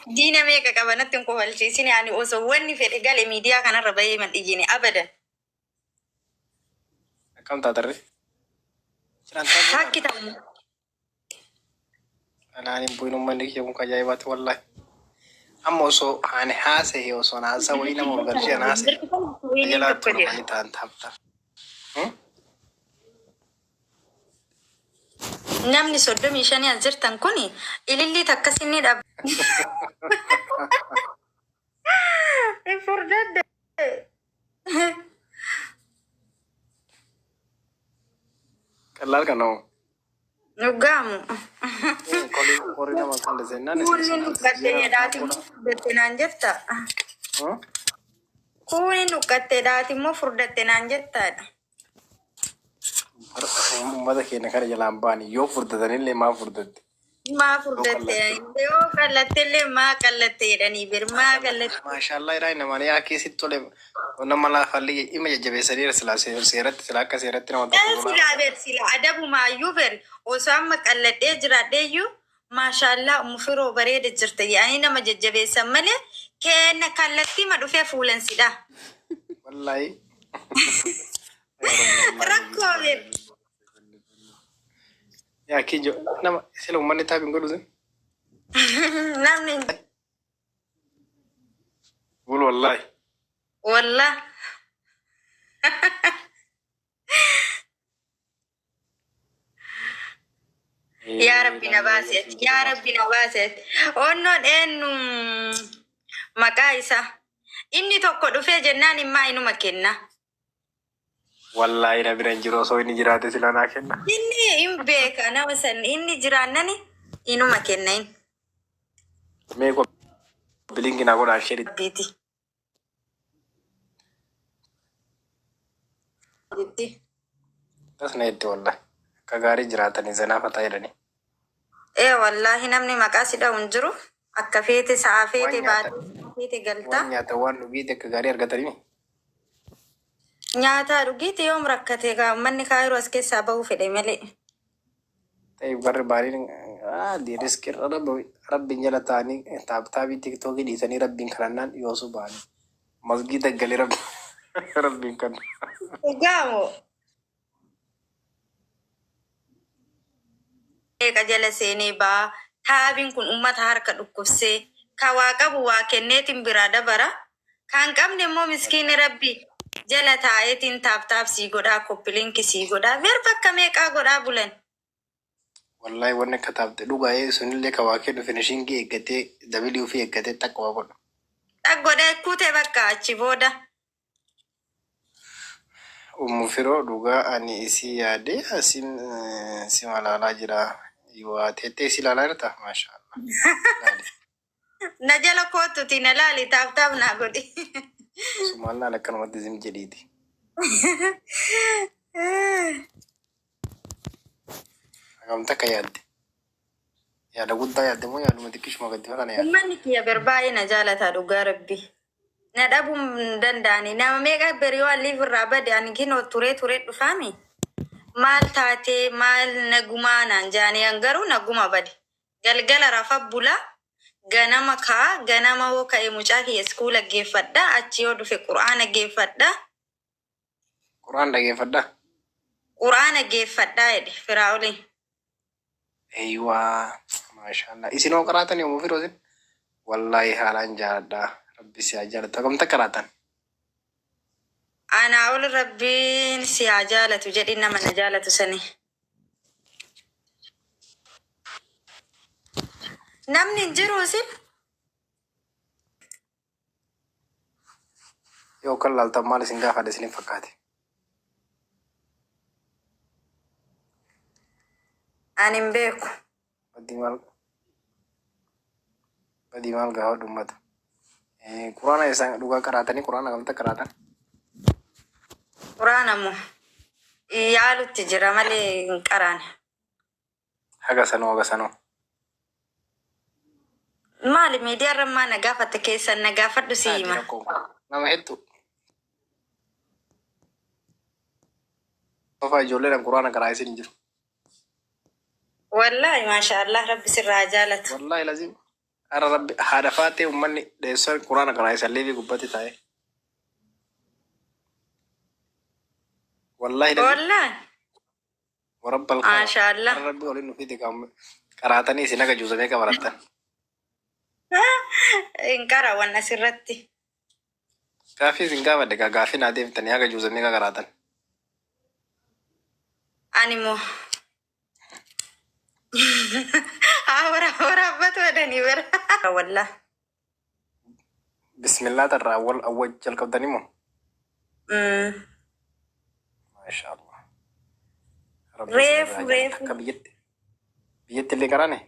دينا ميكا كبنتن كوالشيسين يعني وسووني في الرجال ميديا كان الرباية من إيجيني أبدا. كم تدري؟ هاكي تمام. أنا أني بوينو منك يوم كجايبات والله. أما وصو أنا حاسه وصو ناسا وينا مرغرشي أنا حاسه. أجلا تقول ماني تان تابتا. namni soddomii shanii as jirtan kuni ilillii takkasinni dhab. Furdadde. Kalal kano. Nugaamu. Kori nama kanda senna ne. Kuuni nukkatte jedhaati immoo furdatte naan jetta. Kuuni nukkatte jedhaati immoo furdatte naan jettaadha. Ummata keenya kana jalaan baani yoo furdatanillee maa furdatte. Maa furdatte yoo qallatteillee maa qallatte jedhanii bir maa qallatte. Maashaallah iraa namani yaa keessatti tole nama laafallee ima jajjabeessanii sila seeratti sila akka seeratti nama tokko. Sila ber sila adabumaayyuu ber osoo amma qalladhee jiraadheeyyuu maashaallah mufiroo bareeda jirta yaani nama jajjabeessan malee kenna kallattii ma dhufee fuulansidha. Wallahi. Rakkoo ber. Yaa kijo nama sila uummanni taabin godhusin. Namni. Bul wallahi. Wallah. Ya Rabbi nabaset, ya Rabbi nabaset. Onnoon eenyu maqaa isaa inni tokko dhufee jennaan immaa inuma kenna. Wallahi na biran jiru osoo inni jiraate sila naa kenna. Inni hin beeka nama san inni jiraannani inuma kenna hin. Meeqo bilingi naa godhaa sheri. Biiti. Bitti. Tasna itti wallahi. Akka gaarii jiraatanii zanaaf hataa jedhanii. Wallahi namni maqaa si dha'uun jiru akka feete sa'a feete baatee feete galta. Waan nyaata waan dhugii akka gaarii argatanii. Nyaata dhugiiti yoom rakkate gaa manni kaayiroo as keessaa bahuu fedhe malee. Ta'e warri baaliin diiris qirra rabbiin jala ta'anii taaptaabii tiktookii dhiisanii rabbiin kadhannaan yoosuu ba'anii. Masgiida galee rabbiin kan. Gaamoo. Eega jala seenee baa taabiin kun uummata harka dhukkubsee ka waa qabu waa kenneetiin biraa dabara kan qabne immoo miskiini rabbi jala taa'eetiin taaptaap sii godhaa koppilinki sii godhaa ver bakka meeqaa godhaa bulan. Wallahi wanni akka taapte dhugaa'ee sunillee ka waa kennu finishingii eeggatee dabilii ofii eeggatee takka waa godhu. Dhaggodhaa kuutee bakka achi booda. Firoo dhugaa ani isii yaadee asiin si malaalaa jira. Yoo teettee si ilaalaa jirta maashaallah. Na jala kootuti na laali taaptaap naa godhi. Sumaallaan akkanumatti zim jedhiiti. Hagamta akka yaadde. Yaada guddaa yaadde moo yaaduma xiqqishuma gaddifaa kana yaadde. Uummanni kiyya barbaa'ee na jaalataa dhugaa rabbi. Na dhabuu hin danda'ani. Nama meeqa beriyyoo alliif irraa bade ani kinoo turee dhufaami. Maal taatee maal nagumaa naan jaanii garuu naguma bade. Galgala rafa bula ganama kaa ganama hoo ka'e mucaa kiyya iskuula geeffadha achi yoo dhufe qura'aana geeffadha. Quraan dhageeffadha. Qura'aana geeffadhaa jedhe firaa'uliin. Eeywaa maashaallah. Isin hoo qaraatan yommuu firoosin wallahi haalaan jaaladha. Rabbi si haa jaalatu. Hagamta qaraatan. Anaa ol rabbiin si haa jaalatu jedhi nama na jaalatu sani. Namni hin jiru sin. Yoo kan laaltan maal isin gaafadha isiniif fakkaate. Ani hin beeku. Badii maal gaafa dhummata. Quraana isaan dhugaa qaraatanii quraana hagamta qaraatan. Quraana moo yaalutti jira malee hin qaraane. Haga sanoo. Maali miidiyaa rammaa na gaafatte keessan na gaafadhu si hima. Nama hedduu. Sofa ijoolleedhaan quraana qaraa isin hin jiru. Wallahi maashaallah rabbi sirraa jaalatu. Wallahi lazim. Ara rabbi haadha faatee uummanni dheessan quraana karaa isallee fi gubbatti taa'e. Wallahi dhabee والله warabbal ما kaaba. شاء الله. Ara rabbi waliin nufi diqaamu qaraatanii isin akka juusamee qabarattan. انقرا وانا سرتي Gaaffii isin gaafadhe gaaffii naa deebiftanii akka juusamee qaraatan. انيمو ورا بتودني ورا والله. Bismillah tarraa awwal jalqabdanii moo? أمم. Maasha Allah. Rabbi ريف isin irraa ريف jaalata akka biyyatti. Biyyatti illee qaraane?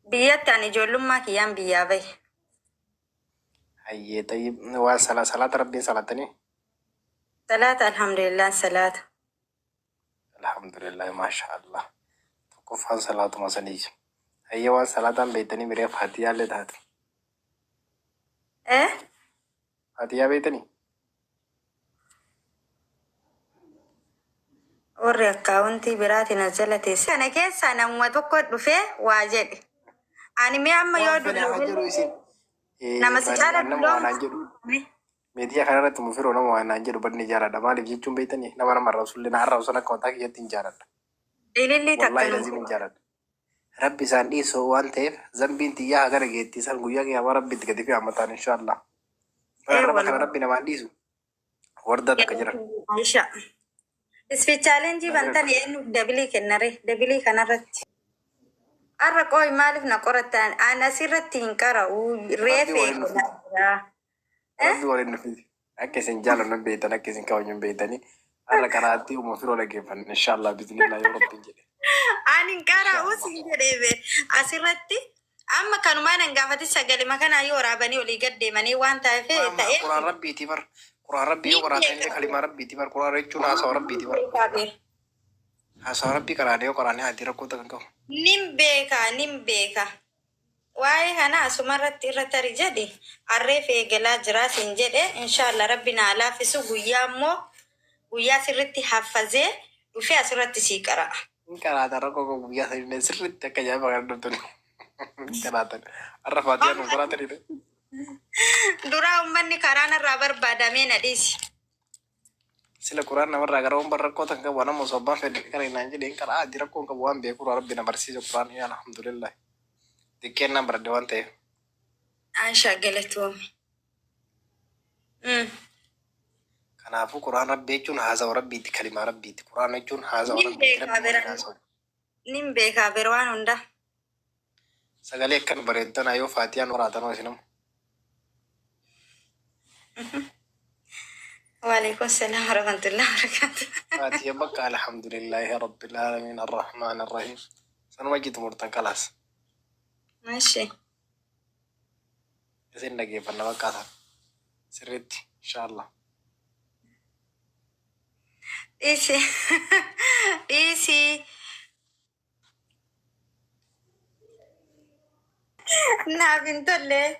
بيت أنا جولم ما كيان بيابي. Hayyee tayyib waan salaata rabbiin salaatanii? ثلاثة الحمد لله ثلاثة. Alhamdulillah maasha Allah. Tokkoffaan salaatuma sanii. Hayyee waan salaataan beektanii mireef hatiyaa illee taatu. إيه Hatiyaa beektanii? warri akkaawuntii biraati nazzalate sana keessa namuma tokko dhufe waa jedhe ani mee amma yoo Waan fedhe haa jedhu dulloomin isin. nama si caala Nama waan haan dulloomu jedhu. Meediyaa kanarratti mufiroo nama waan haan jedhu badni jaaladha. Maaliif jechuun beektanii? Nama nama arrabsullee na arrabsan akka mataa kiyyatti hin jaaladha. ililli takka Wallahi lazim hin jaaladha. Rabbi isaan dhiisoo waan ta'eef zambiin xiyyaa hagara geetti isaan guyyaa qiyaamaa rabbi itti gadi fe'aa mataan inshaallah. Raba kana rabbi namaan dhiisu. Warda takka jira. Aisha isfi chaalenjii bantan eenyu dabilii kennare dabilii kanarratti arra qooyi maaliif na qorattan an asirratti hin qara'u reefee godhaa Rabbi waliin nufi. Akka isin jaalannu beektan akka isin kabajnu beektanii har'a karaatti uuma firoo dhaggeeffanna inshaallah bismillah yoo rabbiin jedhe. ani hin qara'u siin jedheebe asirratti amma kanumaan hin gaafati sagalima kanaa yoo waraabanii olii gad deemanii waan ta'eef ta'ee Quraan rabbiiti bar. Quraan rabbii yoo qaraatan illee kalimaa rabbiiti bar. Quraan jechuun haasawa rabbiiti bar. Haasawa rabbii qaraane yoo qaraane haati rakkoota kan qabu. nin beeka waa'ee kana asumarratti irra tari jedhe harreef eegalaa jiraa siin jedhe inshaallah rabbi naa laafisu guyyaa immoo guyyaa sirritti haffazee dhufee asirratti sii qara'a. Hin qaraatan rakkoo qabu guyyaa sadii sirriitti akka ajaa'iba kan dhabdani. Hin qaraatan. Har'a faatiyaa nu qaraatanidha. Duraa ummanni karaan irraa barbaadamee na dhiisi. Sila Quraan namarraa gara waan rakkoo tan qabu nama osoo abbaan fedhe kana hinaan jedhe hin qaraa addi rakkoon qabu waan beeku rabbi na barsiise Quraan yaa alhamdulillah. Xiqqeennaan baradde waan ta'eef. Aisha galatoome. Kanaafuu Quraan rabbii jechuun haasawa rabbiiti kalimaa rabbiiti. Quraan jechuun haasawa rabbiiti. Nin beekaa bira waan hunda. Sagalee akkan bareeddanaa yoo faatiyaan waraatanoo isinamu. وعليكم السلام ورحمة الله وبركاته. فاتية بقى الحمد لله رب العالمين الرحمن الرحيم. سنوجد مرتن كلاس. ماشي. إذن نجيب أنا بقى سرتي إن شاء الله. إيسي إيسي نعم بنتولي